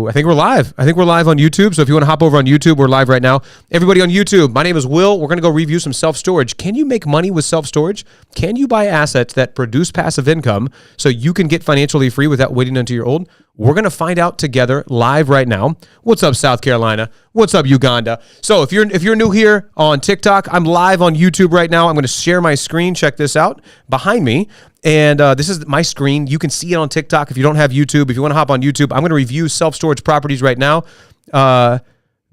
I think we're live. I think we're live on YouTube. So if you want to hop over on YouTube, we're live right now. Everybody on YouTube, my name is Will. We're going to go review some self-storage. Can you make money with self-storage? Can you buy assets that produce passive income so you can get financially free without waiting until you're old? We're going to find out together live right now. What's up, South Carolina? What's up, Uganda? So if you're new here on TikTok, I'm live on YouTube right now. I'm going to share my screen. Check this out behind me. And this is my screen. You can see it on TikTok if you don't have YouTube. If you want to hop on YouTube, I'm going to review self-storage properties right now.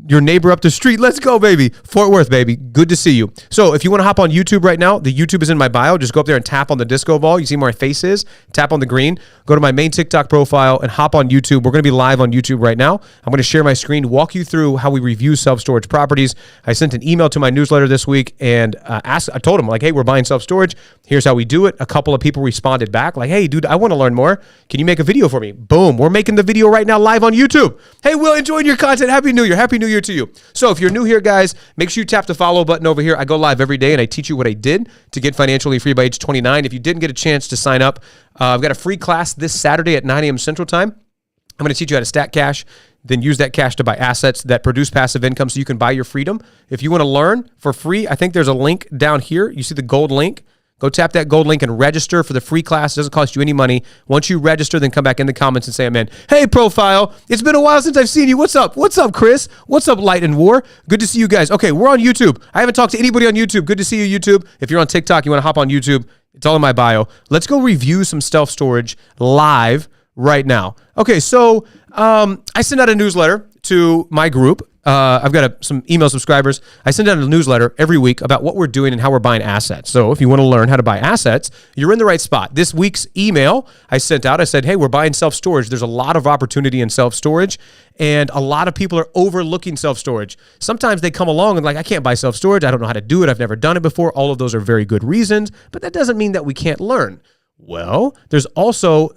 Your neighbor up the street. Let's go, baby. Fort Worth, baby. Good to see you. So if you want to hop on YouTube right now, the YouTube is in my bio. Just go up there and tap on the disco ball. You see where my face is. Tap on the green. Go to my main TikTok profile and hop on YouTube. We're going to be live on YouTube right now. I'm going to share my screen, walk you through how we review self-storage properties. I sent an email to my newsletter this week and I told them, like, hey, we're buying self-storage. Here's how we do it. A couple of people responded back like, hey, dude, I want to learn more. Can you make a video for me? Boom. We're making the video right now live on YouTube. Hey, Will, enjoying your content. Happy New Year. Happy New Year to you. So if you're new here, guys, make sure you tap the follow button over here. I go live every day and I teach you what I did to get financially free by age 29. If you didn't get a chance to sign up, I've got a free class this Saturday at 9 a.m. Central Time. I'm going to teach you how to stack cash, then use that cash to buy assets that produce passive income so you can buy your freedom. If you want to learn for free, I think there's a link down here. You see the gold link? Go tap that gold link and register for the free class. It doesn't cost you any money. Once you register, then come back in the comments and say I'm in. Hey, Profile. It's been a while since I've seen you. What's up? What's up, Chris? What's up, Light and War? Good to see you guys. Okay, we're on YouTube. I haven't talked to anybody on YouTube. Good to see you, YouTube. If you're on TikTok, you want to hop on YouTube, it's all in my bio. Let's go review some self-storage live right now. Okay, so I send out a newsletter to my group. I've got some email subscribers. I send out a newsletter every week about what we're doing and how we're buying assets. So if you want to learn how to buy assets, you're in the right spot. This week's email I sent out, I said, hey, we're buying self-storage. There's a lot of opportunity in self-storage, and a lot of people are overlooking self-storage. Sometimes they come along and like, I can't buy self-storage. I don't know how to do it. I've never done it before. All of those are very good reasons, but that doesn't mean that we can't learn. Well, there's also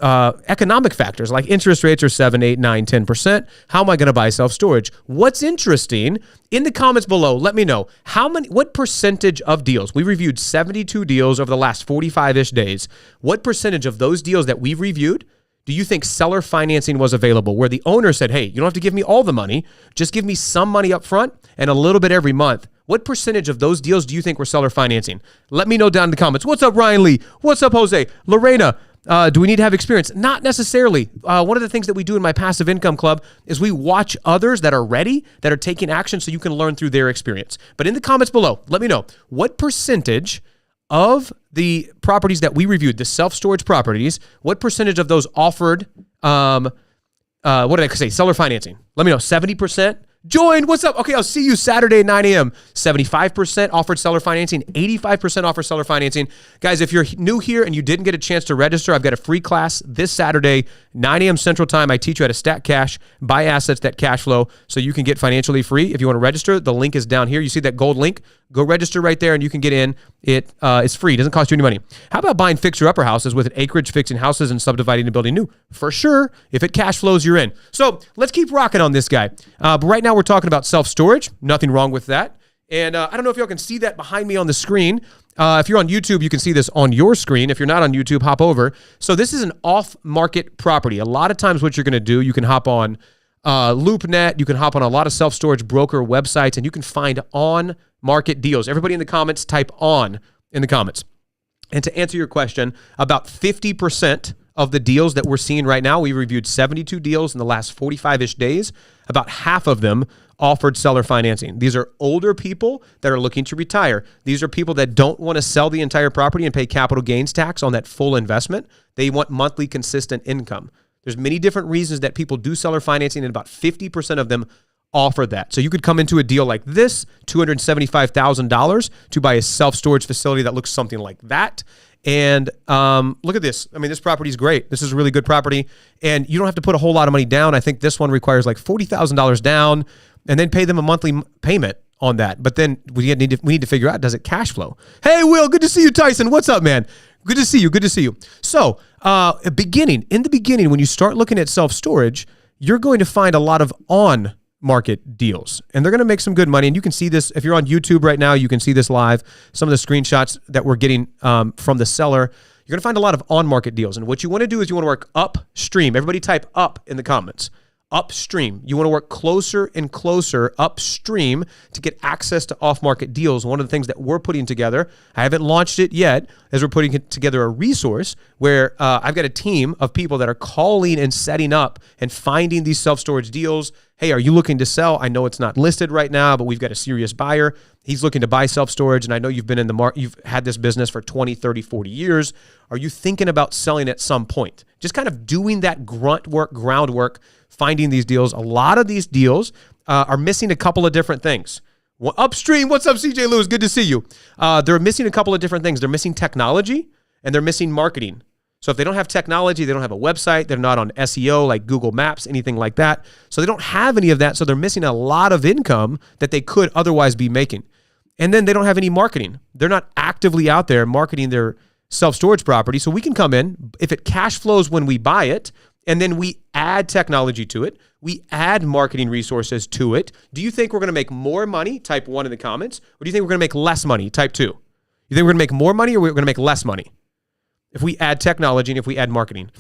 economic factors like interest rates are 7, 8, 9, 10%. How am I going to buy self-storage? What's interesting, in the comments below, let me know what percentage of deals, we reviewed 72 deals over the last 45-ish days. What percentage of those deals that we've reviewed do you think seller financing was available, where the owner said, hey, you don't have to give me all the money, just give me some money up front and a little bit every month? What percentage of those deals do you think were seller financing? Let me know down in the comments. What's up, Ryan Lee? What's up, Jose? Lorena, do we need to have experience? Not necessarily. One of the things that we do in my passive income club is we watch others that are ready, that are taking action so you can learn through their experience. But in the comments below, let me know what percentage of the properties that we reviewed, the self-storage properties, what percentage of those offered, what did I say, seller financing? Let me know, 70%? Join, what's up? Okay, I'll see you Saturday at 9 a.m. 75% offered seller financing, 85% offer seller financing. Guys, if you're new here and you didn't get a chance to register, I've got a free class this Saturday, 9 a.m. Central Time. I teach you how to stack cash, buy assets that cash flow so you can get financially free. If you want to register, the link is down here. You see that gold link? Go register right there and you can get in. It's free. It doesn't cost you any money. How about buying fixer-upper houses with an acreage, fixing houses and subdividing and building new? For sure. If it cash flows, you're in. So let's keep rocking on this guy. But right now we're talking about self-storage. Nothing wrong with that. And I don't know if y'all can see that behind me on the screen. If you're on YouTube, you can see this on your screen. If you're not on YouTube, hop over. So this is an off-market property. A lot of times what you're going to do, you can hop on LoopNet. You can hop on a lot of self-storage broker websites, and you can find on-market deals. Everybody in the comments, type on in the comments. And to answer your question, about 50% of the deals that we're seeing right now, we reviewed 72 deals in the last 45-ish days. About half of them offered seller financing. These are older people that are looking to retire. These are people that don't want to sell the entire property and pay capital gains tax on that full investment. They want monthly consistent income. There's many different reasons that people do seller financing, and about 50% of them offer that. So you could come into a deal like this, $275,000 to buy a self-storage facility that looks something like that. And look at this. I mean, this property is great. This is a really good property. And you don't have to put a whole lot of money down. I think this one requires like $40,000 down and then pay them a monthly payment on that. But then we need to figure out, does it cash flow? Hey, Will, good to see you, Tyson. What's up, man? Good to see you. Good to see you. So in the beginning, when you start looking at self-storage, you're going to find a lot of on-market deals, and they're going to make some good money. And you can see this if you're on YouTube right now. You can see this live. Some of the screenshots that we're getting from the seller. You're going to find a lot of on-market deals. And what you want to do is you want to work upstream. Everybody type up in the comments. upstream. You want to work closer and closer upstream to get access to off-market deals. One of the things that we're putting together, I haven't launched it yet, is we're putting together a resource where I've got a team of people that are calling and setting up and finding these self-storage deals. Hey, are you looking to sell? I know it's not listed right now, but we've got a serious buyer. He's looking to buy self-storage, and I know you've been in the market, you've had this business for 20, 30, 40 years. Are you thinking about selling at some point? Just kind of doing that grunt work, groundwork, finding these deals. A lot of these deals are missing a couple of different things. Well, upstream, what's up, CJ Lewis? Good to see you. They're missing a couple of different things. They're missing technology, and they're missing marketing. So if they don't have technology, they don't have a website, they're not on SEO like Google Maps, anything like that. So they don't have any of that. So they're missing a lot of income that they could otherwise be making. And then they don't have any marketing. They're not actively out there marketing their self-storage property. So we can come in, if it cash flows when we buy it, and then we add technology to it, we add marketing resources to it. Do you think we're going to make more money? Type 1 in the comments. Or do you think we're going to make less money? Type 2. You think we're going to make more money or we're going to make less money if we add technology and if we add marketing?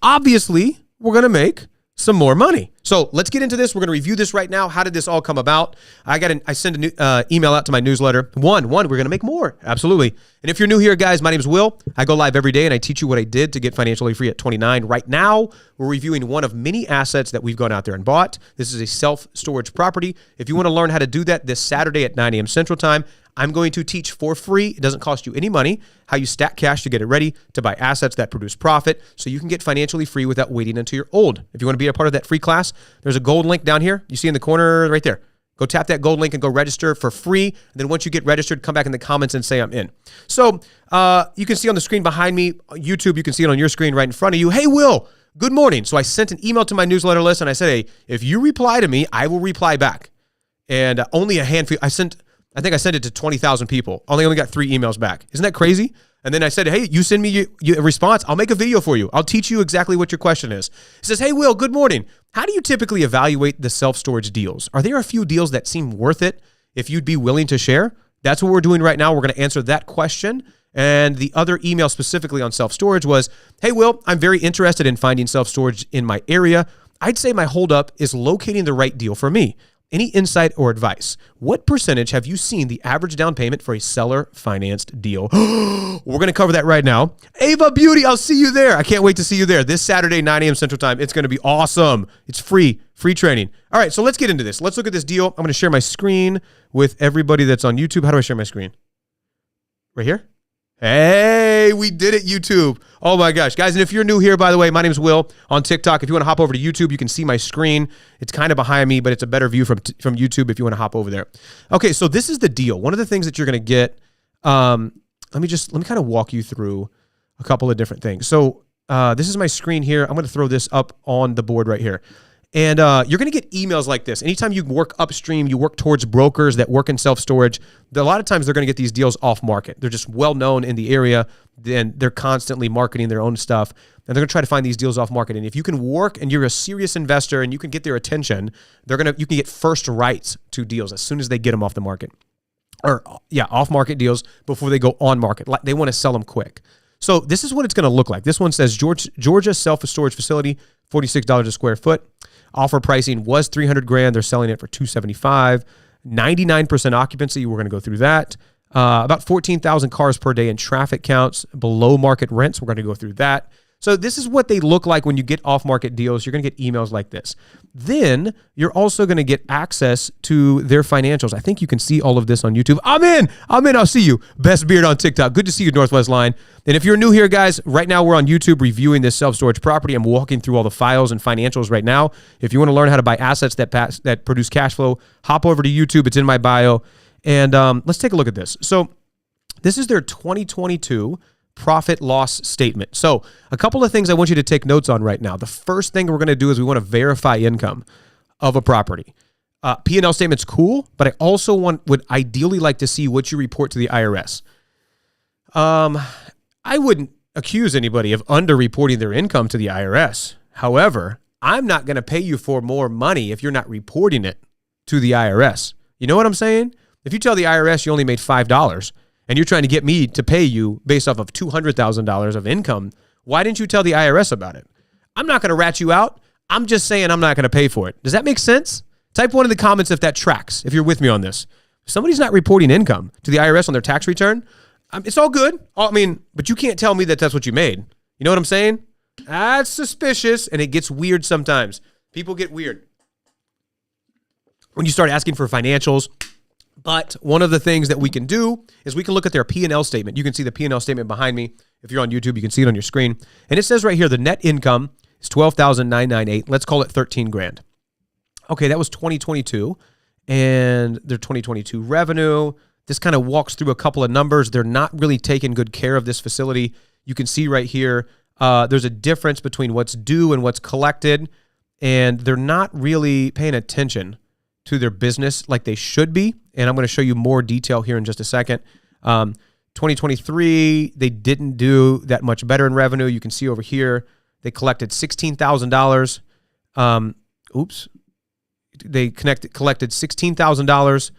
Obviously, we're going to make some more money. So let's get into this. We're going to review this right now. How did this all come about? I send an email out to my newsletter. One, we're going to make more. Absolutely. And if you're new here, guys, my name is Will. I go live every day and I teach you what I did to get financially free at 29. Right now, we're reviewing one of many assets that we've gone out there and bought. This is a self-storage property. If you want to learn how to do that this Saturday at 9 a.m. Central Time, I'm going to teach for free. It doesn't cost you any money, how you stack cash to get it ready to buy assets that produce profit so you can get financially free without waiting until you're old. If you want to be a part of that free class, there's a gold link down here. You see in the corner right there. Go tap that gold link and go register for free. And then once you get registered, come back in the comments and say I'm in. So you can see on the screen behind me, YouTube, you can see it on your screen right in front of you. Hey, Will, good morning. So I sent an email to my newsletter list and I said, hey, if you reply to me, I will reply back. And only a handful, I think I sent it to 20,000 people. Only got 3 emails back. Isn't that crazy? And then I said, hey, you send me a response. I'll make a video for you. I'll teach you exactly what your question is. It says, hey, Will, good morning. How do you typically evaluate the self-storage deals? Are there a few deals that seem worth it if you'd be willing to share? That's what we're doing right now. We're going to answer that question. And the other email specifically on self-storage was, hey, Will, I'm very interested in finding self-storage in my area. I'd say my holdup is locating the right deal for me. Any insight or advice? What percentage have you seen the average down payment for a seller financed deal? We're going to cover that right now. Ava Beauty, I'll see you there. I can't wait to see you there this Saturday, 9 a.m. Central Time. It's going to be awesome. It's free training. All right, so let's get into this. Let's look at this deal. I'm going to share my screen with everybody that's on YouTube. How do I share my screen? Right here? Hey, we did it, YouTube. Oh my gosh, guys. And if you're new here, by the way, my name is Will on TikTok. If you want to hop over to YouTube, you can see my screen. It's kind of behind me, but it's a better view from YouTube if you want to hop over there. Okay, so this is the deal. One of the things that you're going to get, let me kind of walk you through a couple of different things. So this is my screen here. I'm going to throw this up on the board right here. And you're going to get emails like this. Anytime you work upstream, you work towards brokers that work in self-storage, a lot of times they're going to get these deals off market. They're just well-known in the area, then they're constantly marketing their own stuff, and they're going to try to find these deals off market. And if you can work and you're a serious investor and you can get their attention, you can get first rights to deals as soon as they get them off the market. Off-market deals before they go on market. They want to sell them quick. So this is what it's going to look like. This one says Georgia self-storage facility, $46 a square foot. Offer pricing was $300,000. They're selling it for $275,000. 99% occupancy. We're going to go through that. About 14,000 cars per day in traffic counts. Below market rents. We're going to go through that. So this is what they look like when you get off-market deals. You're going to get emails like this. Then you're also going to get access to their financials. I think you can see all of this on YouTube. I'm in. I'll see you. Best Beard on TikTok. Good to see you, Northwest Line. And if you're new here, guys, right now we're on YouTube reviewing this self-storage property. I'm walking through all the files and financials right now. If you want to learn how to buy assets that produce cash flow, hop over to YouTube. It's in my bio. And let's take a look at this. So this is their 2022 profit loss statement. So a couple of things I want you to take notes on right now. The first thing we're going to do is we want to verify income of a property. P&L statement's cool, but I also would ideally like to see what you report to the IRS. I wouldn't accuse anybody of underreporting their income to the IRS. However, I'm not going to pay you for more money if you're not reporting it to the IRS. You know what I'm saying? If you tell the IRS you only made $5 and you're trying to get me to pay you based off of $200,000 of income, why didn't you tell the IRS about it? I'm not going to rat you out. I'm just saying I'm not going to pay for it. Does that make sense? Type 1 in the comments if that tracks, if you're with me on this. If somebody's not reporting income to the IRS on their tax return, it's all good. But you can't tell me that that's what you made. You know what I'm saying? That's suspicious, and it gets weird sometimes. People get weird when you start asking for financials. But one of the things that we can do is we can look at their P&L statement. You can see the P&L statement behind me. If you're on YouTube, you can see it on your screen. And it says right here, the net income is $12,998. Let's call it 13 grand. Okay, that was 2022. And their 2022 revenue. This kind of walks through a couple of numbers. They're not really taking good care of this facility. You can see right here, there's a difference between what's due and what's collected. And they're not really paying attention to their business like they should be. And I'm going to show you more detail here in just a second. 2023, they didn't do that much better in revenue. You can see over here, they collected $16,000. They collected $16,000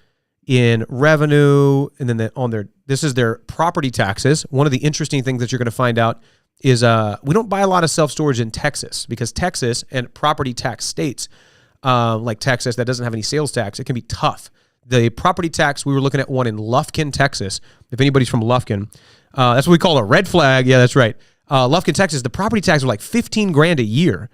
in revenue. And then this is their property taxes. One of the interesting things that you're going to find out is we don't buy a lot of self-storage in Texas, because Texas and property tax states, like Texas that doesn't have any sales tax, it can be tough. The property tax, we were looking at one in Lufkin, Texas. If anybody's from Lufkin, that's what we call a red flag. Yeah, that's right. Lufkin, Texas, the property tax was like 15 grand a year.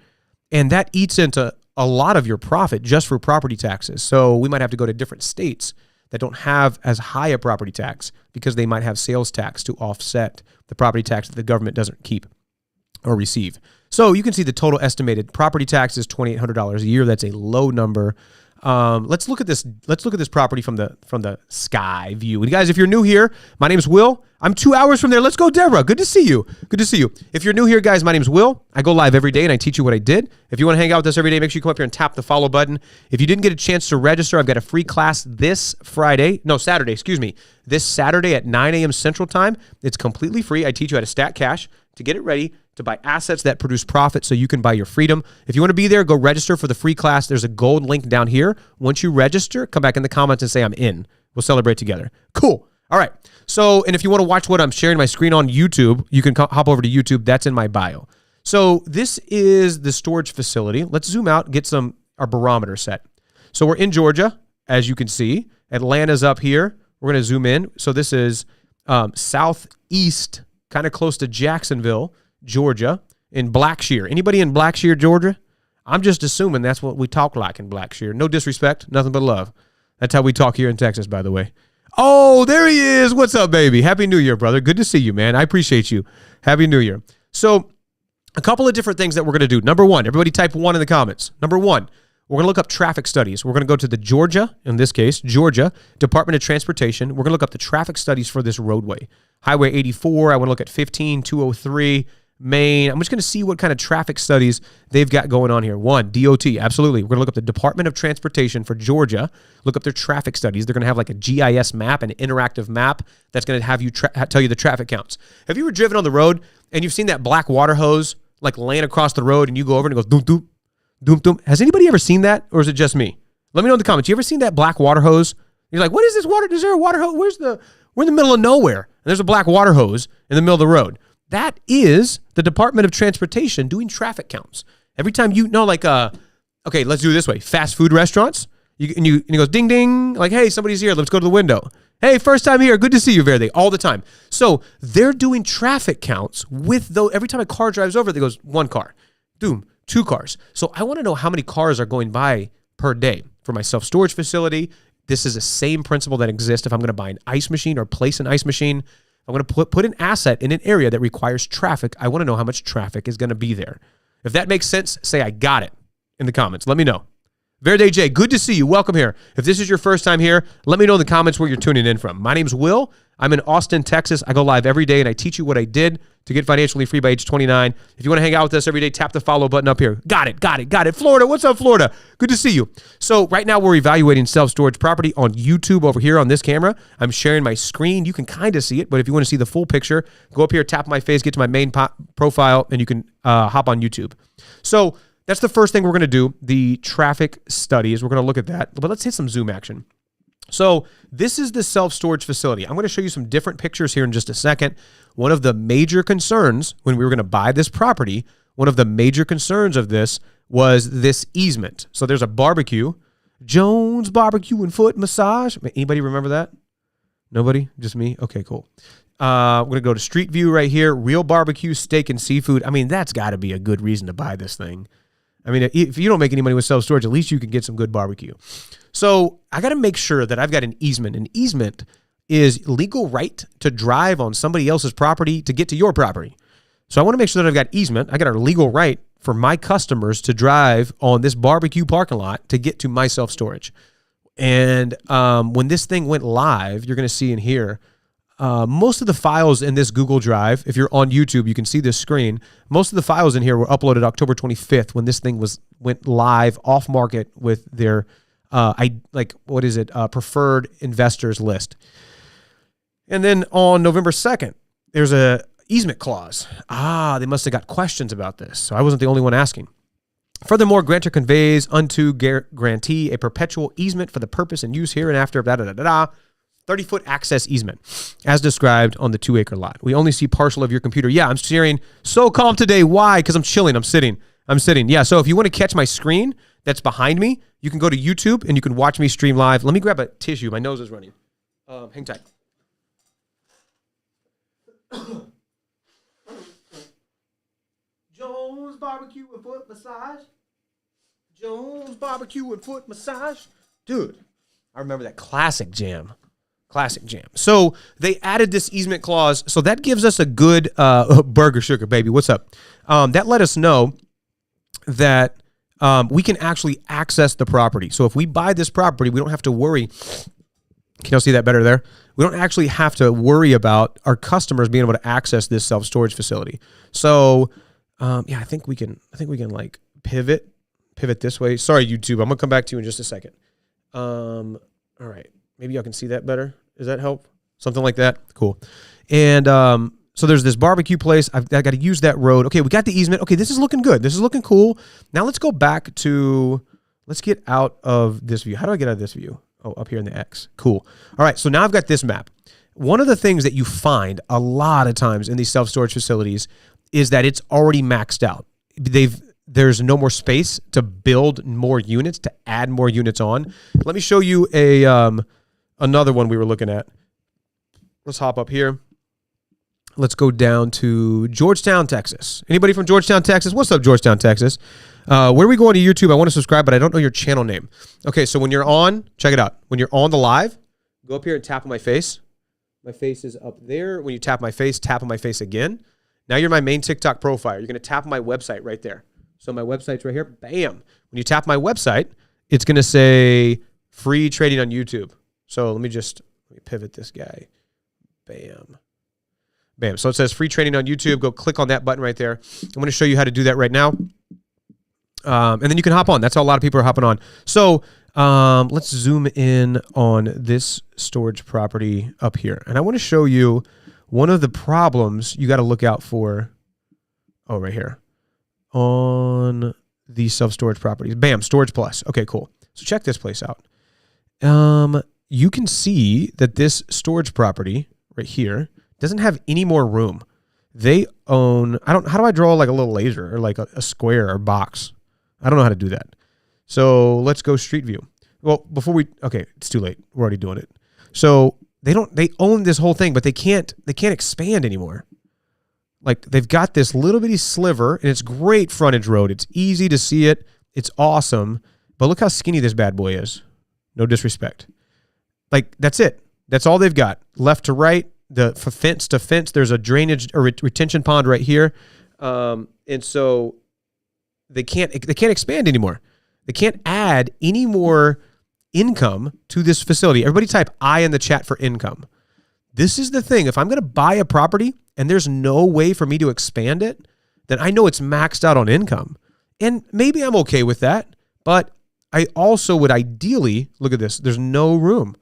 And that eats into a lot of your profit just for property taxes. So we might have to go to different states that don't have as high a property tax, because they might have sales tax to offset the property tax that the government doesn't keep or receive. So you can see the total estimated property tax is $2,800 a year. That's a low number. Let's look at this. Let's look at this property from the sky view. And guys, if you're new here, my name is Will. I'm 2 hours from there. Let's go, Deborah. Good to see you. Good to see you. If you're new here, guys, my name is Will. I go live every day and I teach you what I did. If you want to hang out with us every day, make sure you come up here and tap the follow button. If you didn't get a chance to register, I've got a free class this Saturday at 9 a.m. Central Time. It's completely free. I teach you how to stack cash, to get it ready, to buy assets that produce profit so you can buy your freedom. If you want to be there, go register for the free class. There's a gold link down here. Once you register, come back in the comments and say I'm in. We'll celebrate together. Cool. All right. So, and if you want to watch what I'm sharing my screen on YouTube, you can hop over to YouTube. That's in my bio. So this is the storage facility. Let's zoom out, get our barometer set. So we're in Georgia, as you can see. Atlanta's up here. We're going to zoom in. So this is southeast, kind of close to Jacksonville, Georgia, in Blackshear. Anybody in Blackshear, Georgia? I'm just assuming that's what we talk like in Blackshear. No disrespect, nothing but love. That's how we talk here in Texas, by the way. Oh, there he is. What's up, baby? Happy New Year, brother. Good to see you, man. I appreciate you. Happy New Year. So a couple of different things that we're going to do. Number one, everybody type 1 in the comments. Number one, we're going to look up traffic studies. We're going to go to the Georgia, in this case, Georgia Department of Transportation. We're going to look up the traffic studies for this roadway. Highway 84, I want to look at 15, 203, Maine. I'm just going to see what kind of traffic studies they've got going on here. One, DOT, absolutely. We're going to look up the Department of Transportation for Georgia, look up their traffic studies. They're going to have like a GIS map, an interactive map that's going to have you tell you the traffic counts. Have you ever driven on the road and you've seen that black water hose like laying across the road and you go over and it goes doom, doom, doom, doom? Has anybody ever seen that, or is it just me? Let me know in the comments. You ever seen that black water hose? You're like, what is this water? Is there a water hose? We're in the middle of nowhere and there's a black water hose in the middle of the road. That is the Department of Transportation doing traffic counts. Every time okay, let's do it this way. Fast food restaurants, and it goes ding, ding, like, hey, somebody's here. Let's go to the window. Hey, first time here. Good to see you, Verde, all the time. So they're doing traffic counts every time a car drives over, there goes 1 car, doom, 2 cars. So I want to know how many cars are going by per day for my self-storage facility. This is the same principle that exists if I'm going to buy an ice machine or place an ice machine. I'm going to put an asset in an area that requires traffic. I want to know how much traffic is going to be there. If that makes sense, say I got it in the comments. Let me know. Verde J, good to see you. Welcome here. If this is your first time here, let me know in the comments where you're tuning in from. My name's Will. I'm in Austin, Texas. I go live every day, and I teach you what I did to get financially free by age 29. If you want to hang out with us every day, tap the follow button up here. Got it. Florida, what's up, Florida? Good to see you. So right now we're evaluating self-storage property on YouTube over here on this camera. I'm sharing my screen. You can kind of see it, but if you want to see the full picture, go up here, tap my face, get to my main profile, and you can hop on YouTube. So that's the first thing we're going to do, the traffic studies. We're going to look at that, but let's hit some zoom action. So this is the self-storage facility. I'm going to show you some different pictures here in just a second. One of the major concerns when we were going to buy this property, one of the major concerns of this was this easement. So there's a barbecue, Jones Barbecue and Foot Massage. Anybody remember that? Nobody? Just me? Okay, cool. We're going to go to Street View right here. Real barbecue, steak, and seafood. I mean, that's got to be a good reason to buy this thing. I mean, if you don't make any money with self-storage, at least you can get some good barbecue. So I got to make sure that I've got an easement. An easement is legal right to drive on somebody else's property to get to your property. So I want to make sure that I've got easement. I got a legal right for my customers to drive on this barbecue parking lot to get to my self-storage. And when this thing went live, you're going to see in here, most of the files in this Google Drive, if you're on YouTube, you can see this screen. Most of the files in here were uploaded October 25th when this thing went live off market with their preferred investors list. And then on November 2nd, there's a easement clause. They must have got questions about this. So I wasn't the only one asking. Furthermore, grantor conveys unto grantee a perpetual easement for the purpose and use hereinafter of 30-foot access easement, as described on the 2-acre lot. We only see partial of your computer. Yeah, I'm staring so calm today. Why? Because I'm chilling. I'm sitting. Yeah, so if you want to catch my screen that's behind me, you can go to YouTube and you can watch me stream live. Let me grab a tissue. My nose is running. Hang tight. Jones Barbecue and Foot Massage. Jones Barbecue and Foot Massage. Dude, I remember that classic jam. So they added this easement clause. So that gives us a good burger sugar, baby. What's up? That let us know that we can actually access the property. So if we buy this property, we don't have to worry. Can y'all see that better there? We don't actually have to worry about our customers being able to access this self-storage facility. So I think we can like pivot this way. Sorry, YouTube. I'm gonna come back to you in just a second. All right. Maybe y'all can see that better. Does that help? Something like that? Cool. And so there's this barbecue place. I got to use that road. Okay, we got the easement. Okay, this is looking good. This is looking cool. Now let's go back to, let's get out of this view. How do I get out of this view? Oh, up here in the X. Cool. All right, so now I've got this map. One of the things that you find a lot of times in these self-storage facilities is that it's already maxed out. There's no more space to build more units, to add more units on. Let me show you another one we were looking at. Let's hop up here. Let's go down to Georgetown, Texas. Anybody from Georgetown, Texas? What's up, Georgetown, Texas? Where are we going to YouTube? I want to subscribe, but I don't know your channel name. Okay, so when you're on, check it out. When you're on the live, go up here and tap on my face. My face is up there. When you tap my face, tap on my face again. Now you're my main TikTok profile. You're going to tap on my website right there. So my website's right here. Bam. When you tap my website, it's going to say free trading on YouTube. So let me pivot this guy. Bam. Bam. So it says free training on YouTube. Go click on that button right there. I'm going to show you how to do that right now. And then you can hop on. That's how a lot of people are hopping on. So let's zoom in on this storage property up here. And I want to show you one of the problems you got to look out for. Oh, right here. On these self-storage properties. Bam. Storage Plus. Okay, cool. So check this place out. You can see that this storage property right here doesn't have any more room. They own, how do I draw like a little laser or like a square or box? I don't know how to do that. So let's go Street View. Well, okay, it's too late. We're already doing it. So they own this whole thing, but they can't expand anymore. Like they've got this little bitty sliver and it's great frontage road. It's easy to see it. It's awesome. But look how skinny this bad boy is. No disrespect. Like that's it. That's all they've got. Left to right, fence to fence. There's a drainage or retention pond right here. And so they can't expand anymore. They can't add any more income to this facility. Everybody type I in the chat for income. This is the thing. If I'm going to buy a property and there's no way for me to expand it, then I know it's maxed out on income. And maybe I'm okay with that, but I also would ideally, look at this, there's no room.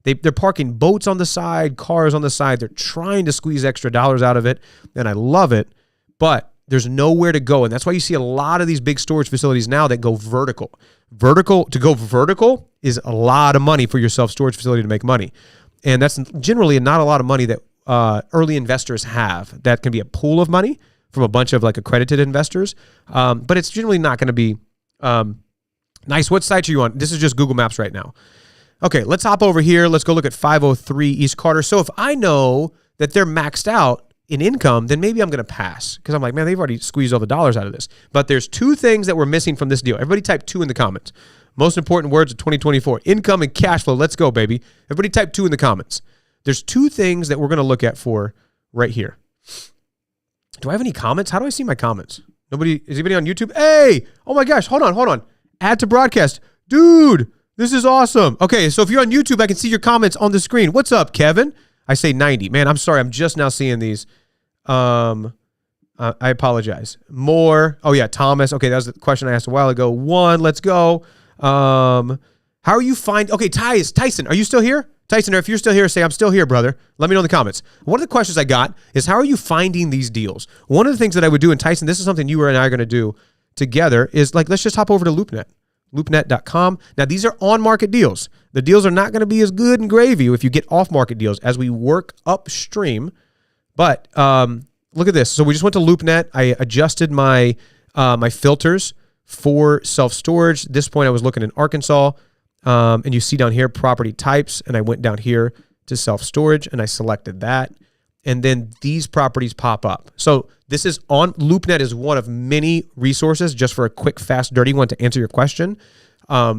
They're parking boats on the side, cars on the side. They're trying to squeeze extra dollars out of it, and I love it, but there's nowhere to go. And that's why you see a lot of these big storage facilities now that go vertical. To go vertical is a lot of money for your self-storage facility to make money. And that's generally not a lot of money that early investors have. That can be a pool of money from a bunch of like accredited investors, but it's generally not going to be Nice. What site are you on? This is just Google Maps right now. Okay, let's hop over here. Let's go look at 503 East Carter. So if I know that they're maxed out in income, then maybe I'm going to pass because I'm like, man, they've already squeezed all the dollars out of this. But there's two things that we're missing from this deal. Everybody type 2 in the comments. Most important words of 2024, income and cash flow. Let's go, baby. Everybody type 2 in the comments. There's two things that we're going to look at for right here. Do I have any comments? How do I see my comments? Nobody, is anybody on YouTube? Hey, oh my gosh, hold on. Add to broadcast. Dude, this is awesome. Okay, so if you're on YouTube, I can see your comments on the screen. What's up, Kevin? I say 90. Man, I'm sorry. I'm just now seeing these. I apologize. More. Oh, yeah, Thomas. Okay, that was the question I asked a while ago. 1, let's go. How are you finding... Okay, Tyson, are you still here? Tyson, if you're still here, say, I'm still here, brother. Let me know in the comments. One of the questions I got is, how are you finding these deals? One of the things that I would do, and Tyson, this is something you and I are going to do together, is like, let's just hop over to LoopNet. LoopNet.com. Now, these are on-market deals. The deals are not going to be as good and gravy if you get off-market deals as we work upstream. But look at this. So we just went to LoopNet. I adjusted my my filters for self-storage. At this point, I was looking in Arkansas. And you see down here, property types. And I went down here to self-storage, and I selected that. And then these properties pop up. So this is on LoopNet is one of many resources just for a quick, fast, dirty one to answer your question.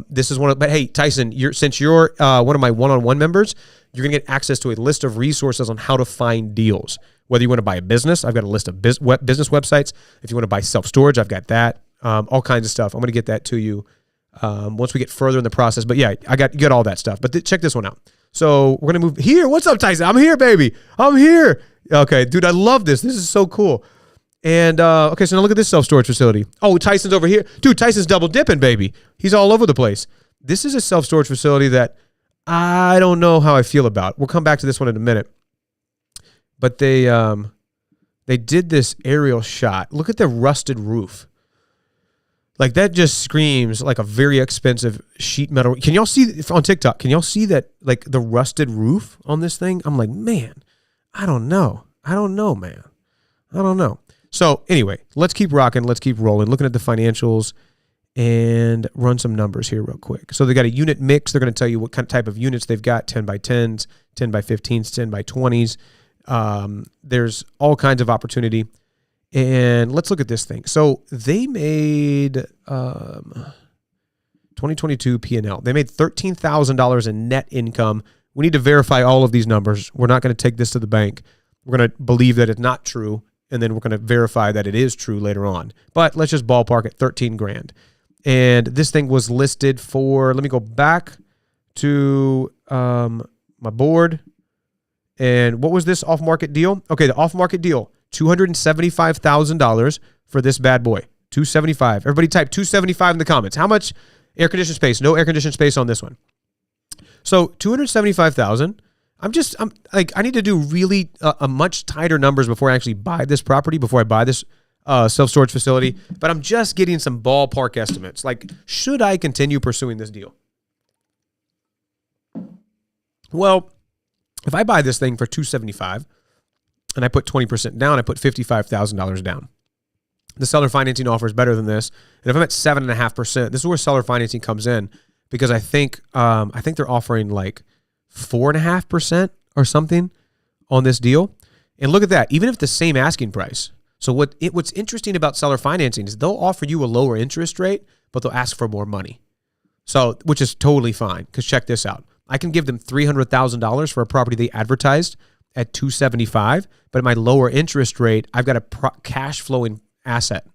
This is one of, but hey, Tyson, since you're one of my one-on-one members, you're going to get access to a list of resources on how to find deals. Whether you want to buy a business, I've got a list of business websites. If you want to buy self-storage, I've got that. All kinds of stuff. I'm going to get that to you once we get further in the process. But yeah, you got all that stuff. But check this one out. So we're going to move here. What's up, Tyson? I'm here, baby. I'm here. Okay, dude, I love this. This is so cool. And, okay, so now look at this self-storage facility. Oh, Tyson's over here. Dude, Tyson's double dipping, baby. He's all over the place. This is a self-storage facility that I don't know how I feel about. We'll come back to this one in a minute. But they did this aerial shot. Look at the rusted roof. Like, that just screams like a very expensive sheet metal. Can y'all see on TikTok? Can y'all see that, like, the rusted roof on this thing? I'm like, man, I don't know, man. I don't know. So anyway, let's keep rocking. Let's keep rolling. Looking at the financials and run some numbers here real quick. So they got a unit mix. They're going to tell you what kind of type of units they've got: 10 by 10s, 10 by 15s, 10 by 20s. There's all kinds of opportunity. And let's look at this thing. So they made 2022 P&L. They made $13,000 in net income. We need to verify all of these numbers. We're not going to take this to the bank. We're going to believe that it's not true, and then we're going to verify that it is true later on. But let's just ballpark at 13 grand. And this thing was listed for, let me go back to my board. And what was this off-market deal? Okay, the off-market deal, $275,000 for this bad boy. $275,000. Everybody type $275,000 in the comments. How much air conditioned space? No air conditioned space on this one. So $275,000. I'm like, I need to do really a much tighter numbers before I actually buy this property, before I buy this self-storage facility. But I'm just getting some ballpark estimates. Like, should I continue pursuing this deal? Well, if I buy this thing for $275,000 and I put 20% down, I put $55,000 down. The seller financing offer is better than this. And if I'm at 7.5%, this is where seller financing comes in, because I think they're offering like 4.5% or something on this deal. And look at that, even if the same asking price. So what's interesting about seller financing is they'll offer you a lower interest rate, but they'll ask for more money. So, which is totally fine, because check this out. I can give them $300,000 for a property they advertised at $275,000, but at my lower interest rate, I've got a cash flowing asset.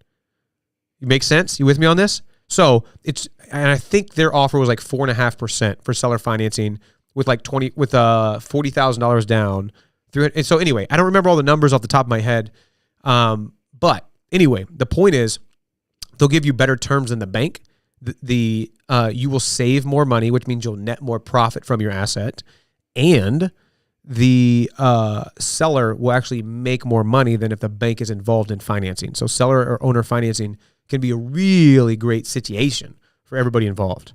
You make sense? You with me on this? So and I think their offer was like 4.5% for seller financing with like $40,000 down. And so anyway, I don't remember all the numbers off the top of my head. But anyway, the point is they'll give you better terms than the bank. You will save more money, which means you'll net more profit from your asset, and the seller will actually make more money than if the bank is involved in financing. So seller or owner financing can be a really great situation for everybody involved.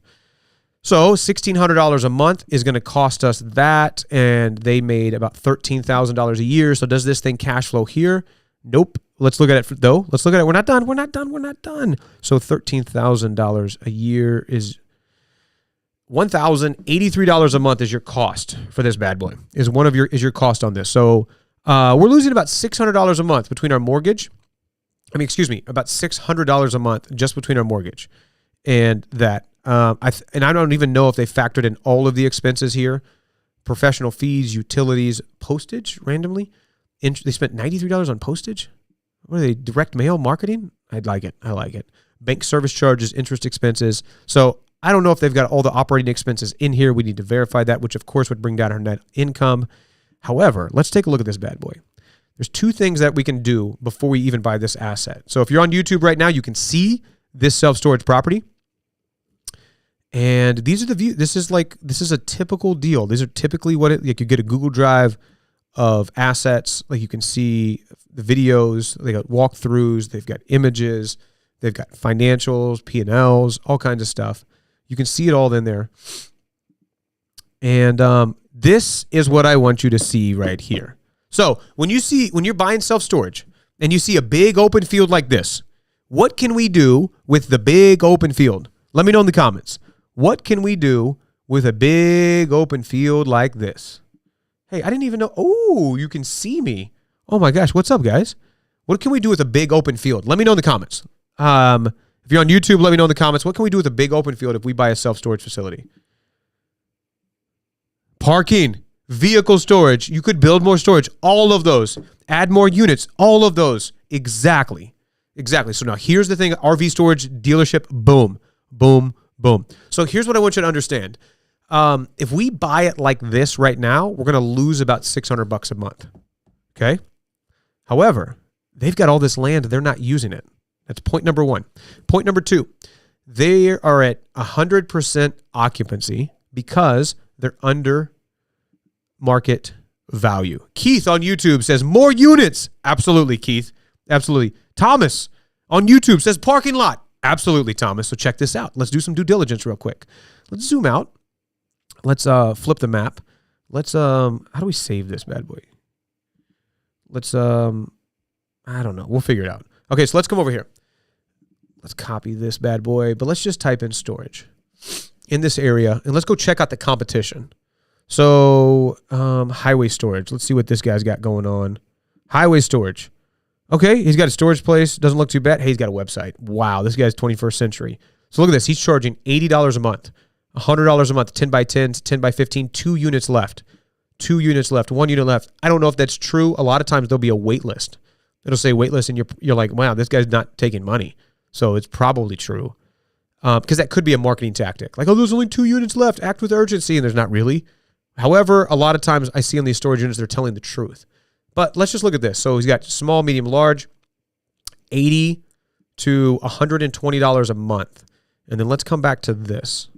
So $1,600 a month is going to cost us that, and they made about $13,000 a year. So does this thing cash flow here? Nope. let's look at it though. Let's look at it. We're not done. We're not done. We're not done. So $13,000 a year is $1,083 a month is your cost for this bad boy. Is your cost on this. So we're losing about $600 a month between our mortgage. About $600 a month just between our mortgage and that. I don't even know if they factored in all of the expenses here. Professional fees, utilities, postage randomly. They spent $93 on postage. What are they, direct mail marketing? I like it. Bank service charges, interest expenses. So I don't know if they've got all the operating expenses in here. We need to verify that, which of course would bring down our net income. However, let's take a look at this bad boy. There's two things that we can do before we even buy this asset. So if you're on YouTube right now, you can see this self-storage property. And these are the view. This is a typical deal. These are typically you get a Google Drive of assets. Like you can see the videos, they got walkthroughs, they've got images, they've got financials, P&Ls, all kinds of stuff. You can see it all in there. And this is what I want you to see right here. So when you're buying self-storage and you see a big open field like this, what can we do with the big open field? Let me know in the comments. What can we do with a big open field like this? Hey, I didn't even know. Oh, you can see me. Oh my gosh, what's up, guys? What can we do with a big open field? Let me know in the comments. If you're on YouTube, let me know in the comments. What can we do with a big open field if we buy a self-storage facility? Parking, vehicle storage. You could build more storage. All of those. Add more units. All of those. Exactly. So now here's the thing. RV storage dealership. Boom. Boom. Boom. So here's what I want you to understand. If we buy it like this right now, we're going to lose about $600 a month. Okay. However, they've got all this land. They're not using it. That's point number one. Point number two, they are at 100% occupancy because they're under market value. Keith on YouTube says more units. Absolutely, Keith. Absolutely. Thomas on YouTube says parking lot. Absolutely, Thomas. So check this out. Let's do some due diligence real quick. Let's zoom out. Let's flip the map. Let's how do we save this bad boy? Let's I don't know. We'll figure it out. Okay, so let's come over here. Let's copy this bad boy, but let's just type in storage in this area and let's go check out the competition. So highway storage. Let's see what this guy's got going on. Highway storage. Okay, he's got a storage place. Doesn't look too bad. Hey, he's got a website. Wow, this guy's 21st century. So look at this. He's charging $80 a month, $100 a month, 10 by 10, 10 by 15, 2 units left. 2 units left, 1 unit left. I don't know if that's true. A lot of times there'll be a wait list. It'll say wait list, and you're like, wow, this guy's not taking money. So it's probably true. Because that could be a marketing tactic. Like, oh, there's only 2 units left. Act with urgency, and there's not really. However, a lot of times I see on these storage units, they're telling the truth. But let's just look at this. So he's got small, medium, large, $80 to $120 a month. And then let's come back to this.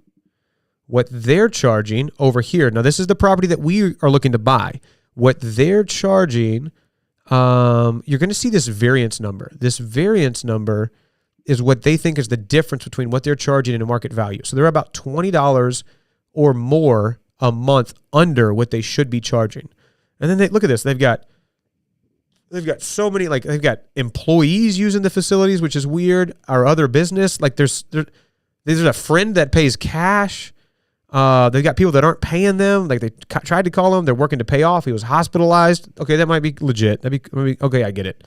What they're charging over here. Now, this is the property that we are looking to buy. What they're charging, you're going to see this variance number. This variance number is what they think is the difference between what they're charging and a market value. So they're about $20 or more a month under what they should be charging. And then look at this. They've got so many, like they've got employees using the facilities, which is weird. Our other business, like there's a friend that pays cash. They've got people that aren't paying them. Like they tried to call him. They're working to pay off. He was hospitalized. Okay, that might be legit. Okay, I get it.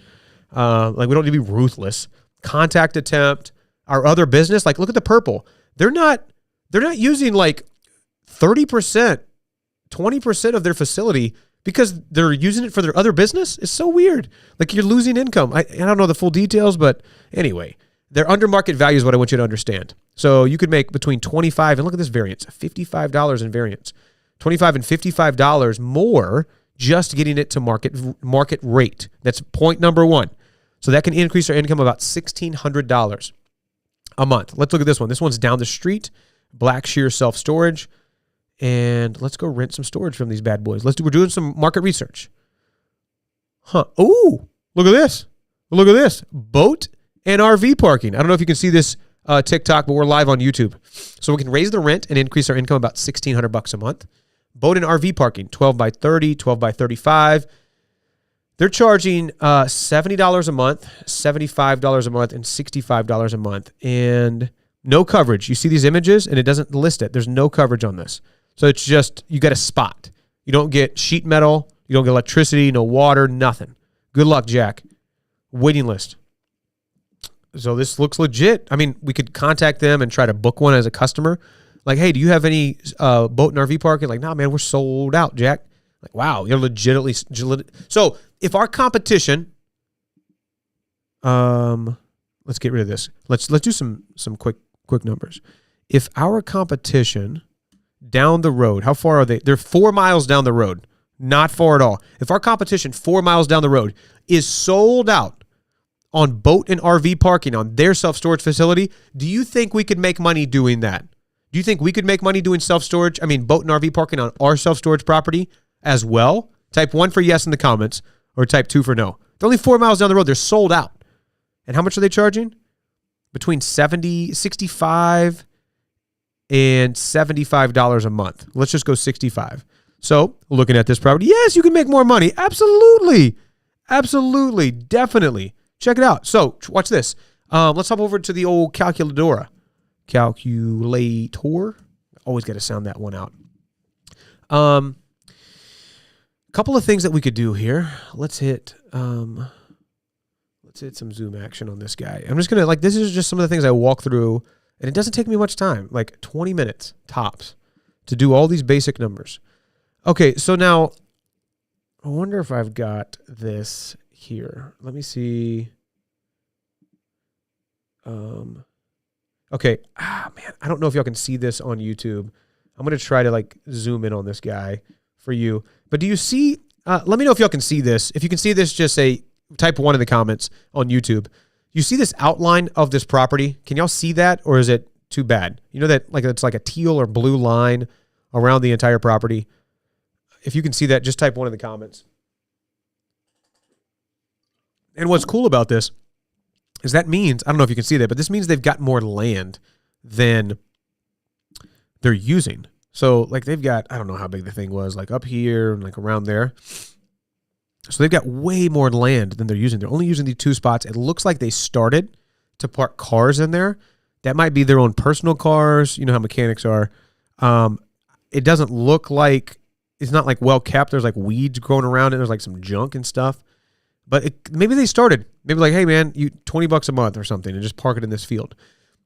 Like we don't need to be ruthless. Contact attempt. Our other business, like look at the purple. They're not using like 30%, 20% of their facility because they're using it for their other business. It's so weird. Like you're losing income. I don't know the full details, but anyway, they're under market value is what I want you to understand. So you could make between $25 and look at this variance, $55 in variance, $25 and $55 more just getting it to market rate. That's point number one. So that can increase our income about $1,600 a month. Let's look at this one. This one's down the street, Blackshear self-storage. And let's go rent some storage from these bad boys. We're doing some market research. Huh. Oh, look at this. Look at this. Boat and RV parking. I don't know if you can see this TikTok, but we're live on YouTube. So we can raise the rent and increase our income about $1,600 a month. Boat and RV parking, 12 by 30, 12 by 35. They're charging $70 a month, $75 a month, and $65 a month. And no coverage. You see these images and it doesn't list it. There's no coverage on this. So it's just, you get a spot. You don't get sheet metal. You don't get electricity, no water, nothing. Good luck, Jack. Waiting list. So this looks legit. I mean, we could contact them and try to book one as a customer. Like, hey, do you have any boat and RV parking? Like, nah, man, we're sold out, Jack. Like, wow, you're legitimately. So if our competition, let's get rid of this. Let's do some quick numbers. If our competition down the road, how far are they? They're 4 miles down the road. Not far at all. If our competition 4 miles down the road is sold out on boat and RV parking on their self-storage facility, do you think we could make money doing that? Do you think we could make money doing self-storage? I mean, boat and RV parking on our self-storage property as well? Type 1 for yes in the comments or type 2 for no. They're only 4 miles down the road. They're sold out. And how much are they charging? Between $65 and $75 a month. Let's just go 65. So looking at this property, yes, you can make more money. Absolutely. Absolutely. Definitely. Check it out. So watch this. Let's hop over to the old calculator. Calculator. Always got to sound that one out. Couple of things that we could do here. Let's hit some zoom action on this guy. I'm just going to, this is just some of the things I walk through, and it doesn't take me much time, like 20 minutes tops to do all these basic numbers. Okay, so now I wonder if I've got this here. Let me see. Okay. Man, I don't know if y'all can see this on YouTube. I'm going to try to zoom in on this guy for you. But do you see, let me know if y'all can see this. If you can see this, just say, type 1 in the comments on YouTube. You see this outline of this property? Can y'all see that, or is it too bad? You know that it's like a teal or blue line around the entire property? If you can see that, just type 1 in the comments. And what's cool about this is that means, I don't know if you can see that, but this means they've got more land than they're using. So they've got, I don't know how big the thing was, up here and around there. So they've got way more land than they're using. They're only using these 2 spots. It looks like they started to park cars in there. That might be their own personal cars. You know how mechanics are. It doesn't look like, it's not well kept. There's weeds growing around it. There's some junk and stuff. But maybe they started. Maybe hey man, you $20 a month or something and just park it in this field.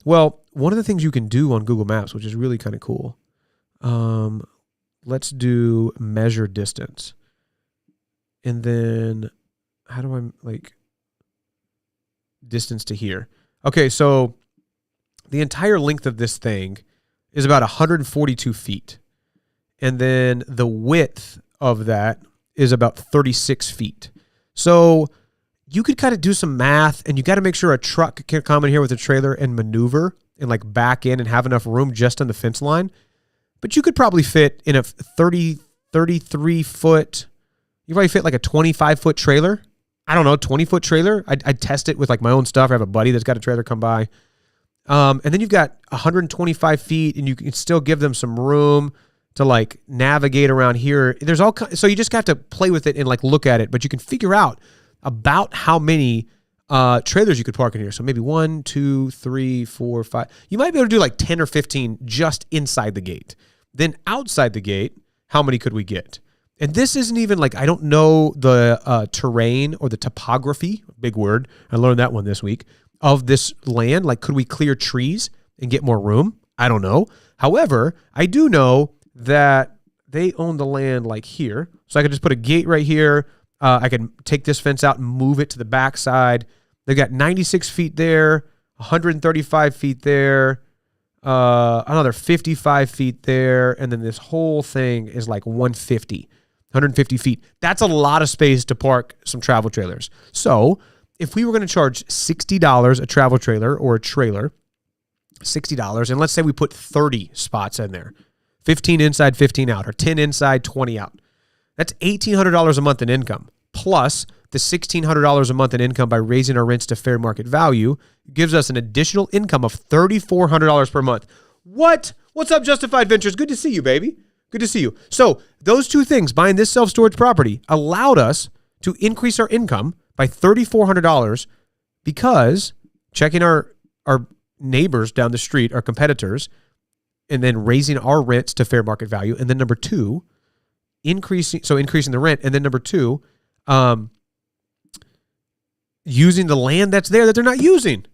Well, one of the things you can do on Google Maps, which is really kind of cool. Let's do measure distance. And then how do I distance to here? Okay, so the entire length of this thing is about 142 feet. And then the width of that is about 36 feet. So you could kind of do some math, and you got to make sure a truck can come in here with a trailer and maneuver and back in and have enough room just on the fence line. But you could probably fit in a 33 foot, you probably fit a 25-foot trailer. I don't know, 20-foot trailer. I'd test it with my own stuff. I have a buddy that's got a trailer come by. And then you've got 125 feet, and you can still give them some room to navigate around here. There's all so you just got to play with it and look at it, but you can figure out about how many trailers you could park in here. So maybe 1, 2, 3, 4, 5. You might be able to do 10 or 15 just inside the gate. Then outside the gate, how many could we get? And this isn't even I don't know the terrain or the topography, big word. I learned that one this week, of this land. Could we clear trees and get more room? I don't know. However, I do know that they own the land here. So I could just put a gate right here. I could take this fence out and move it to the backside. They've got 96 feet there, 135 feet there, another 55 feet there, and then this whole thing is 150 feet. That's a lot of space to park some travel trailers. So if we were going to charge $60 a travel trailer or a trailer, $60, and let's say we put 30 spots in there, 15 inside, 15 out, or 10 inside, 20 out. That's $1,800 a month in income, plus the $1,600 a month in income by raising our rents to fair market value gives us an additional income of $3,400 per month. What? What's up, Justified Ventures? Good to see you, baby. Good to see you. So those 2 things, buying this self-storage property, allowed us to increase our income by $3,400 because checking our neighbors down the street, our competitors, and then raising our rents to fair market value. And then number two, increasing the rent. And then number two, using the land that's there that they're not using.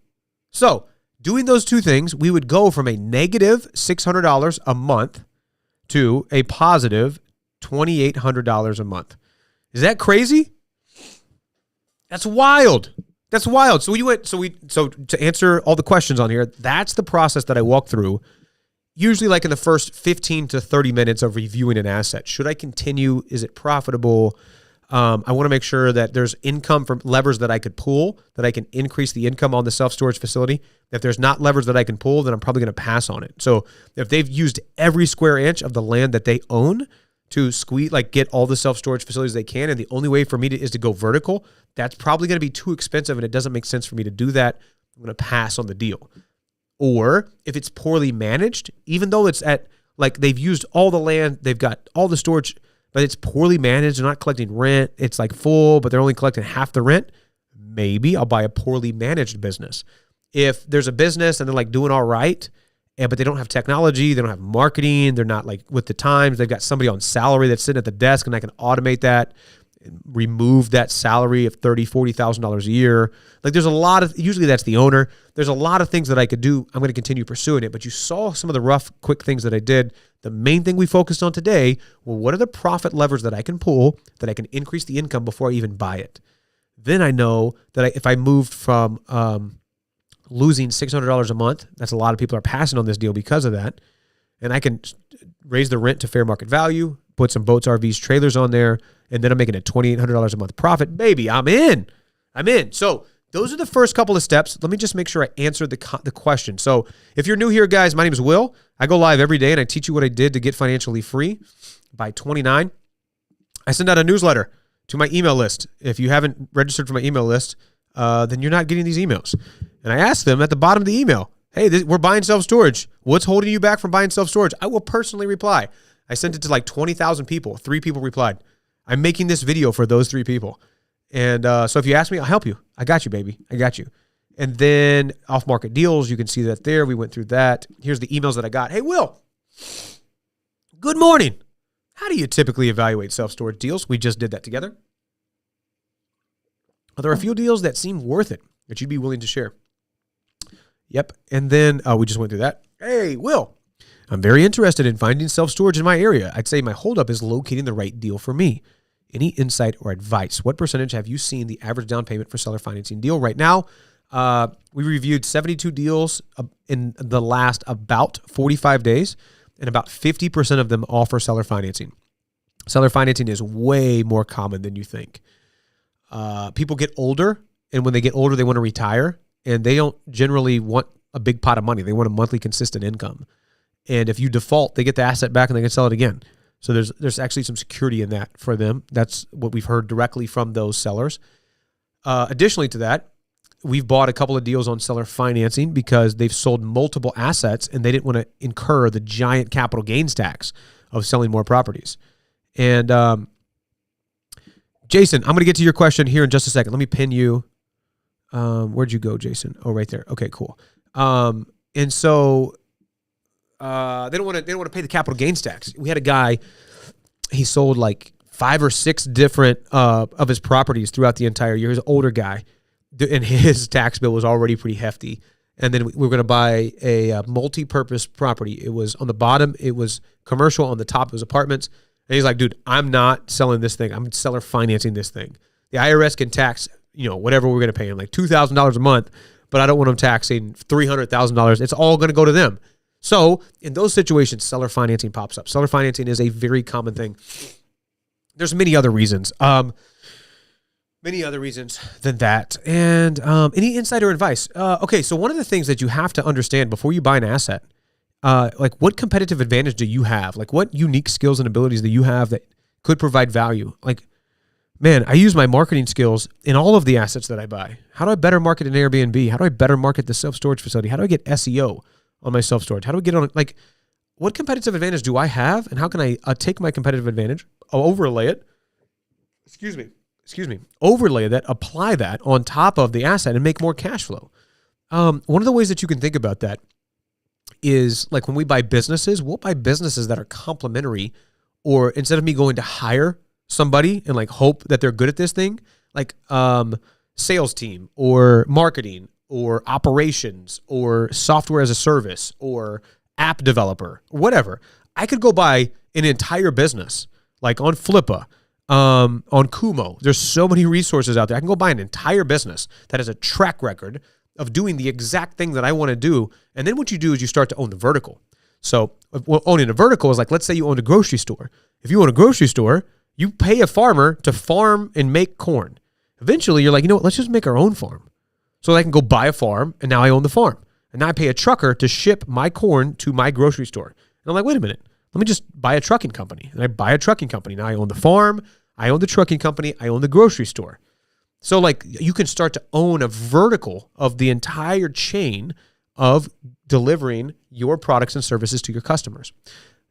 So doing those two things, we would go from a negative $600 a month to a positive $2,800 a month. Is that crazy? That's wild. That's wild. So to answer all the questions on here, that's the process that I walk through, usually like in the first 15 to 30 minutes of reviewing an asset. Should I continue? Is it profitable? I want to make sure that there's income from levers that I could pull, that I can increase the income on the self-storage facility. If there's not levers that I can pull, then I'm probably going to pass on it. So if they've used every square inch of the land that they own to get all the self-storage facilities they can, and the only way for me is to go vertical, that's probably going to be too expensive, and it doesn't make sense for me to do that. I'm going to pass on the deal. Or if it's poorly managed, even though it's they've used all the land, they've got all the storage, but it's poorly managed, they're not collecting rent, it's like full, but they're only collecting half the rent, maybe I'll buy a poorly managed business. If there's a business and they're like doing all right, but they don't have technology, they don't have marketing, they're not like with the times, they've got somebody on salary that's sitting at the desk and I can automate that, remove that salary of $30,000, $40,000 a year. Like there's a lot of, usually that's the owner. There's a lot of things that I could do. I'm going to continue pursuing it, but you saw some of the rough, quick things that I did. The main thing we focused on today, well, what are the profit levers that I can pull that I can increase the income before I even buy it? Then I know that if I moved from losing $600 a month, that's a lot of people are passing on this deal because of that, and I can raise the rent to fair market value, put some boats, RVs, trailers on there, and then I'm making a $2,800 a month profit. Baby, I'm in. So those are the first couple of steps. Let me just make sure I answered the question. So if you're new here, guys, my name is Will. I go live every day, and I teach you what I did to get financially free by 29. I send out a newsletter to my email list. If you haven't registered for my email list, then you're not getting these emails. And I ask them at the bottom of the email, hey, we're buying self-storage. What's holding you back from buying self-storage? I will personally reply. I sent it to like 20,000 people. 3 people replied. I'm making this video for those 3 people. And so if you ask me, I'll help you. I got you, baby. I got you. And then off-market deals, you can see that there. We went through that. Here's the emails that I got. Hey, Will, good morning. How do you typically evaluate self-storage deals? We just did that together. Are there a few deals that seem worth it that you'd be willing to share? Yep. And then we just went through that. Hey, Will, I'm very interested in finding self-storage in my area. I'd say my holdup is locating the right deal for me. Any insight or advice? What percentage have you seen the average down payment for seller financing deal right now? We reviewed 72 deals in the last about 45 days, and about 50% of them offer seller financing. Seller financing is way more common than you think. People get older, and when they get older, they want to retire, and they don't generally want a big pot of money. They want a monthly consistent income. And if you default, they get the asset back and they can sell it again. So there's actually some security in that for them. That's what we've heard directly from those sellers. Additionally to that, we've bought a couple of deals on seller financing because they've sold multiple assets and they didn't want to incur the giant capital gains tax of selling more properties. And Jason, I'm going to get to your question here in just a second. Let me pin you. Where'd you go, Jason? Oh, right there. Okay, cool. And so they don't want to pay the capital gains tax. We had a guy, he sold like 5 or 6 different of his properties throughout the entire year. He's an older guy, and his tax bill was already pretty hefty. And then we were going to buy a multi-purpose property. It was on the bottom, it was commercial. On the top, it was apartments. And he's like, dude, I'm not selling this thing. I'm seller financing this thing. The IRS can tax, whatever we're going to pay him, like $2,000 a month, but I don't want them taxing $300,000. It's all going to go to them. So in those situations, seller financing pops up. Seller financing is a very common thing. There's many other reasons. Many other reasons than that. And any insight or advice? Okay, so one of the things that you have to understand before you buy an asset, like what competitive advantage do you have? Like what unique skills and abilities that you have that could provide value? Like, man, I use my marketing skills in all of the assets that I buy. How do I better market an Airbnb? How do I better market the self-storage facility? How do I get SEO on my self-storage? How do I get on, like, what competitive advantage do I have? And how can I take my competitive advantage, overlay it, overlay that, apply that on top of the asset and make more cash flow. One of the ways that you can think about that is like when we buy businesses, we'll buy businesses that are complementary, or instead of me going to hire somebody and like hope that they're good at this thing, like sales team or marketing or operations or software as a service or app developer, whatever. I could go buy an entire business like on Flippa, on Kumo. There's so many resources out there. I can go buy an entire business that has a track record of doing the exact thing that I want to do. And then what you do is you start to own the vertical. So owning a vertical is like, let's say you own a grocery store. If you own a grocery store, you pay a farmer to farm and make corn. Eventually, you're like, you know what, let's just make our own farm. So I can go buy a farm, and now I own the farm. And now I pay a trucker to ship my corn to my grocery store. And I'm like, wait a minute, let me just buy a trucking company. And I buy a trucking company. Now I own the farm, I own the trucking company, I own the grocery store. So like you can start to own a vertical of the entire chain of delivering your products and services to your customers.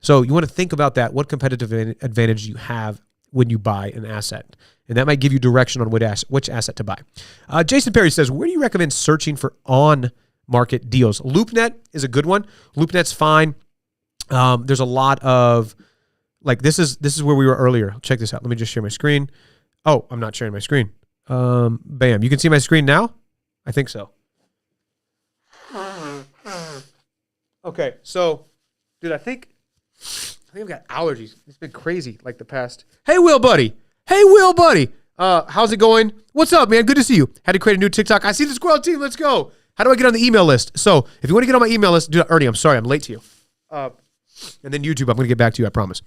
So you want to think about that. What competitive advantage do you have when you buy an asset? And that might give you direction on which asset to buy. Jason Perry says, where do you recommend searching for on-market deals? LoopNet is a good one. LoopNet's fine. There's a lot of, like, this is where we were earlier. Check this out. Let me just share my screen. Oh, I'm not sharing my screen. Bam. You can see my screen now? I think so. Okay, so, dude, I think I've got allergies. It's been crazy, like the past. Hey, Will Buddy. How's it going? What's up, man? Good to see you. Had to create a new TikTok. I see the squirrel team. Let's go. How do I get on the email list? So, if you want to get on my email list, dude, Ernie, I'm sorry, I'm late to you. And then YouTube, I'm going to get back to you, I promise.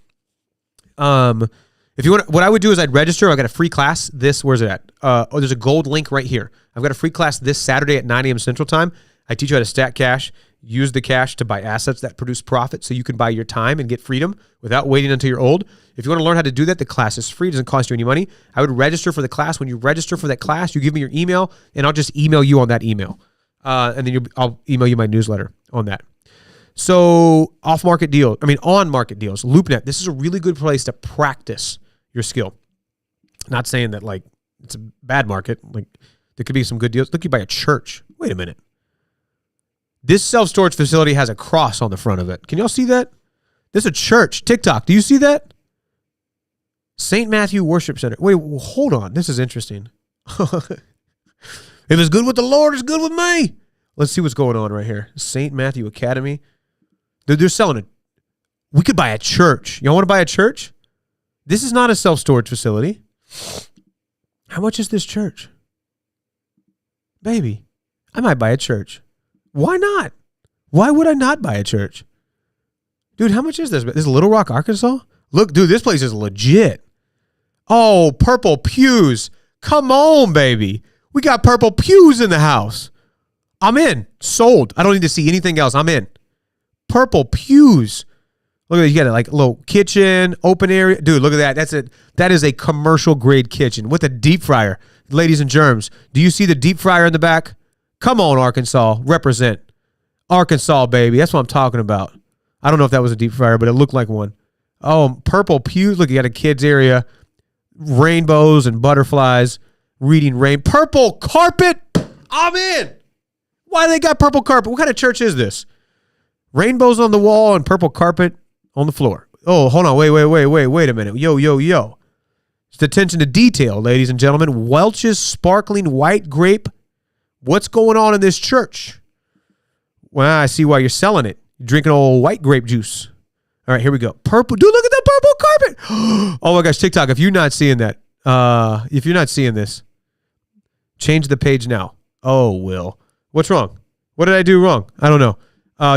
If you want, what I would do is I'd register. I got a free class. Where's it at? There's a gold link right here. I've got a free class this Saturday at 9 a.m. Central Time. I teach you how to stack cash, use the cash to buy assets that produce profit so you can buy your time and get freedom without waiting until you're old. If you want to learn how to do that, the class is free. It doesn't cost you any money. I would register for the class. When you register for that class, you give me your email, and I'll just email you on that email. And then I'll email you my newsletter on that. So on-market deals, LoopNet, this is a really good place to practice your skill. Not saying that like it's a bad market. Like there could be some good deals. Look, you buy a church. Wait a minute. This self-storage facility has a cross on the front of it. Can y'all see that? This is a church. TikTok. Do you see that? St. Matthew Worship Center. Wait, hold on. This is interesting. If it's good with the Lord, it's good with me. Let's see what's going on right here. St. Matthew Academy. They're selling it. We could buy a church. Y'all want to buy a church? This is not a self-storage facility. How much is this church? Baby, I might buy a church. Why not? Why would I not buy a church? Dude, how much is this? This is Little Rock, Arkansas? Look, dude, this place is legit. Oh, purple pews. Come on, baby. We got purple pews in the house. I'm in. Sold. I don't need to see anything else. I'm in. Purple pews. Look at that. You got like a little kitchen, open area. Dude, look at that. That is a commercial grade kitchen with a deep fryer. Ladies and germs, do you see the deep fryer in the back? Come on, Arkansas. Represent. Arkansas, baby. That's what I'm talking about. I don't know if that was a deep fryer, but it looked like one. Oh, purple pews. Look, you got a kids area. Rainbows and butterflies. Reading rain. Purple carpet. I'm in. Why they got purple carpet? What kind of church is this? Rainbows on the wall and purple carpet on the floor. Oh, hold on. Wait a minute. Yo. It's attention to detail, ladies and gentlemen. Welch's Sparkling White Grape. What's going on in this church? Well, I see why you're selling it. You're drinking old white grape juice. All right, here we go. Purple. Dude, look at that purple carpet. Oh my gosh, TikTok, if you're not seeing that, if you're not seeing this, change the page now. Oh, Will. What's wrong? What did I do wrong? I don't know.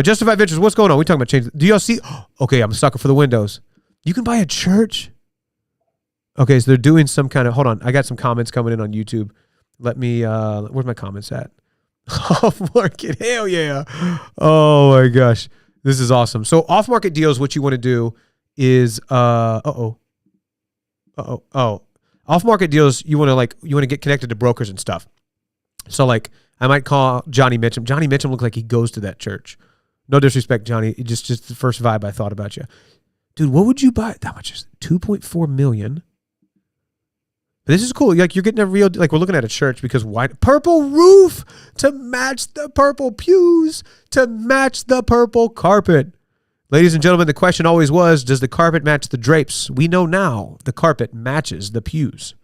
Justified Ventures, what's going on? We talking about change. Do y'all see? Okay, I'm a sucker for the windows. You can buy a church? Okay, so they're doing some kind of, hold on. I got some comments coming in on YouTube. Let me, where's my comments at? Off-market, hell yeah. Oh my gosh. This is awesome. So off-market deals, what you want to do is, off-market deals, you want to get connected to brokers and stuff. So like, I might call Johnny Mitchum. Johnny Mitchum looks like he goes to that church. No disrespect, Johnny. Just the first vibe I thought about you. Dude, what would you buy? That much is $2.4 million. But this is cool. Like you're getting a real, like we're looking at a church because why? Purple roof to match the purple pews to match the purple carpet. Ladies and gentlemen, the question always was, does the carpet match the drapes? We know now the carpet matches the pews.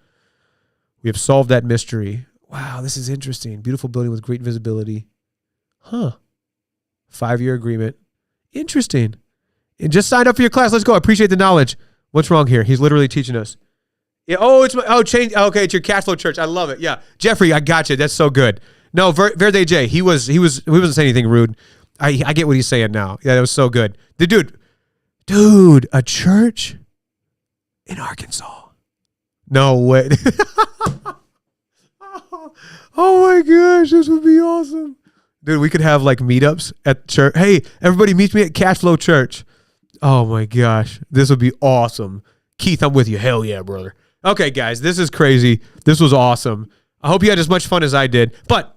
We have solved that mystery. Wow, this is interesting. Beautiful building with great visibility. Huh. 5-year agreement. Interesting. And just sign up for your class. Let's go. I appreciate the knowledge. What's wrong here? He's literally teaching us. Yeah. Change. Okay, it's your Cashflow church. I love it. Yeah, Jeffrey, I got you. That's so good. No, Verde J. He wasn't saying anything rude. I get what he's saying now. Yeah, that was so good. The dude, a church in Arkansas. No way. Oh my gosh, this would be awesome. Dude, we could have like meetups at church. Hey, everybody meet me at Cashflow Church. Oh my gosh, this would be awesome. Keith, I'm with you. Hell yeah, brother. Okay, guys, this is crazy. This was awesome. I hope you had as much fun as I did. But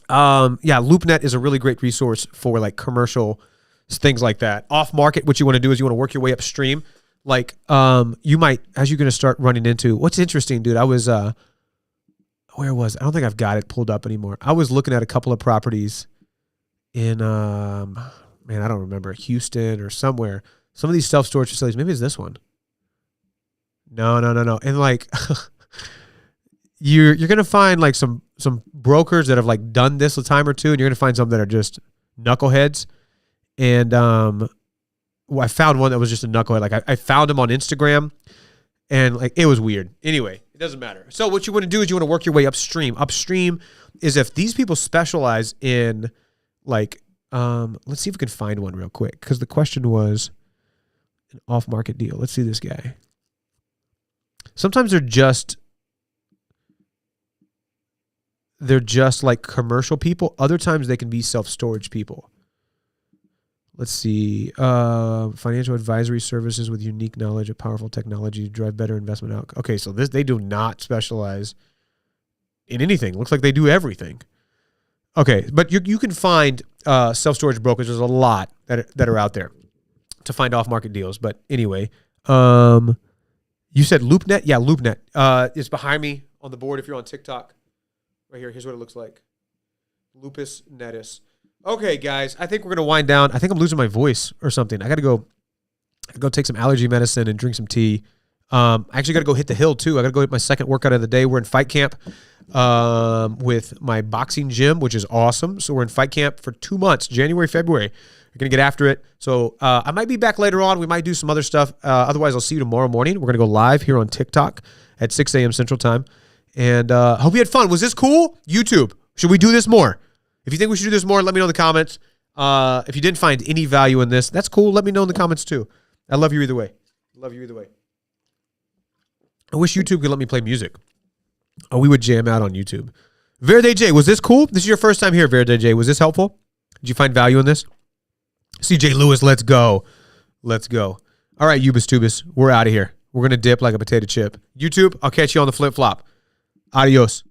yeah, LoopNet is a really great resource for like commercial things like that. Off market, what you want to do is you want to work your way upstream. Like you might, as you're going to start running into, what's interesting, dude, I was, where was it? I don't think I've got it pulled up anymore. I was looking at a couple of properties in, man, I don't remember, Houston or somewhere. Some of these self-storage facilities, maybe it's this one. No. And like, you're going to find like some brokers that have like done this a time or two, and you're going to find some that are just knuckleheads. And I found one that was just a knucklehead. Like I found him on Instagram, and like it was weird. Anyway, it doesn't matter. So what you want to do is you want to work your way upstream. Upstream is if these people specialize in like, let's see if we can find one real quick, because the question was an off-market deal. Let's see this guy. Sometimes they're just like commercial people. Other times they can be self-storage people. Let's see. Financial advisory services with unique knowledge of powerful technology to drive better investment outcomes. Okay, so they do not specialize in anything. Looks like they do everything. Okay, but you can find self-storage brokers. There's a lot that are out there to find off-market deals. But anyway, you said LoopNet? Yeah, LoopNet. It's behind me on the board if you're on TikTok. Right here. Here's what it looks like. Lupus Netis. Okay, guys. I think we're going to wind down. I think I'm losing my voice or something. I got to go take some allergy medicine and drink some tea. I actually got to go hit the hill, too. I got to go hit my second workout of the day. We're in fight camp with my boxing gym, which is awesome. So we're in fight camp for 2 months, January, February. We're going to get after it. So I might be back later on. We might do some other stuff. Otherwise, I'll see you tomorrow morning. We're going to go live here on TikTok at 6 a.m. Central Time. And hope you had fun. Was this cool? YouTube, should we do this more? If you think we should do this more, let me know in the comments. If you didn't find any value in this, that's cool. Let me know in the comments too. I love you either way. I wish YouTube could let me play music. Oh, we would jam out on YouTube. Verde J, was this cool? This is your first time here, Verde J. Was this helpful? Did you find value in this? CJ Lewis, let's go. All right, Ubis Tubis, we're out of here. We're going to dip like a potato chip. YouTube, I'll catch you on the flip-flop. Adios.